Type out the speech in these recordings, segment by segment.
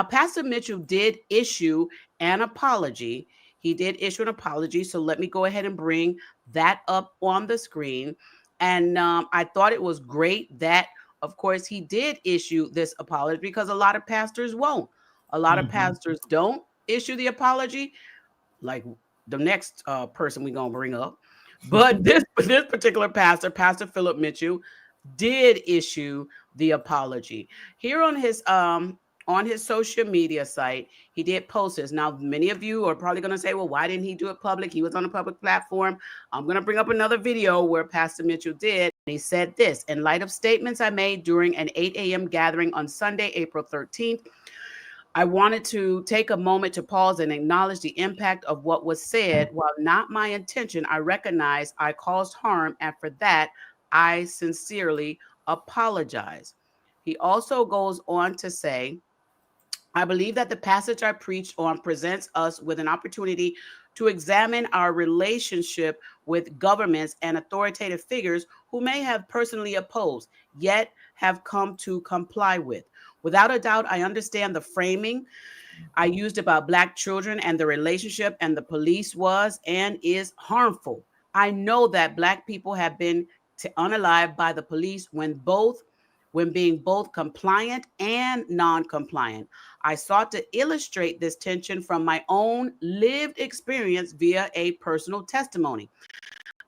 Now, Pastor Mitchell did issue an apology. He did issue an apology. So let me go ahead and bring that up on the screen. And I thought it was great that, of course, he did issue this apology because a lot of pastors won't. A lot of Mm-hmm. pastors don't issue the apology, like the next person we're gonna bring up. But this particular pastor, Pastor Philip Mitchell, did issue the apology here on his social media site. He did post this. Now, many of you are probably going to say, well, why didn't he do it public? He was on a public platform. I'm going to bring up another video where Pastor Mitchell did. He said this: in light of statements I made during an 8 a.m. gathering on Sunday, April 13th, I wanted to take a moment to pause and acknowledge the impact of what was said. While not my intention, I recognize I caused harm, and for that, I sincerely apologize. He also goes on to say, I believe that the passage I preached on presents us with an opportunity to examine our relationship with governments and authoritative figures who may have personally opposed, yet have come to comply with. Without a doubt, I understand the framing I used about Black children and the relationship and the police was and is harmful. I know that Black people have been unalived by the police when being both compliant and non-compliant. I sought to illustrate this tension from my own lived experience via a personal testimony.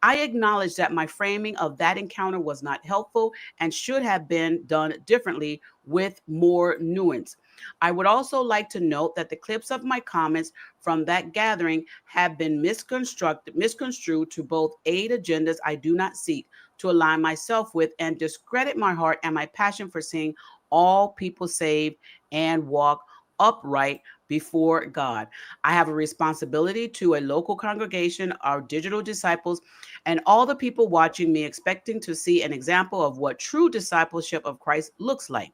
I acknowledge that my framing of that encounter was not helpful and should have been done differently with more nuance. I would also like to note that the clips of my comments from that gathering have been misconstrued to both aid agendas I do not seek to align myself with and discredit my heart and my passion for seeing all people saved and walk upright before God. I have a responsibility to a local congregation, our digital disciples, and all the people watching me, expecting to see an example of what true discipleship of Christ looks like.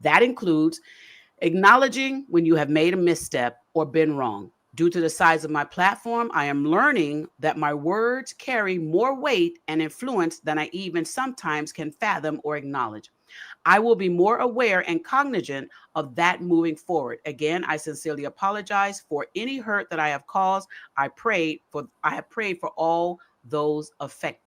That includes acknowledging when you have made a misstep or been wrong. Due to the size of my platform, I am learning that my words carry more weight and influence than I even sometimes can fathom or acknowledge. I will be more aware and cognizant of that moving forward. Again, I sincerely apologize for any hurt that I have caused. I have prayed for all those affected.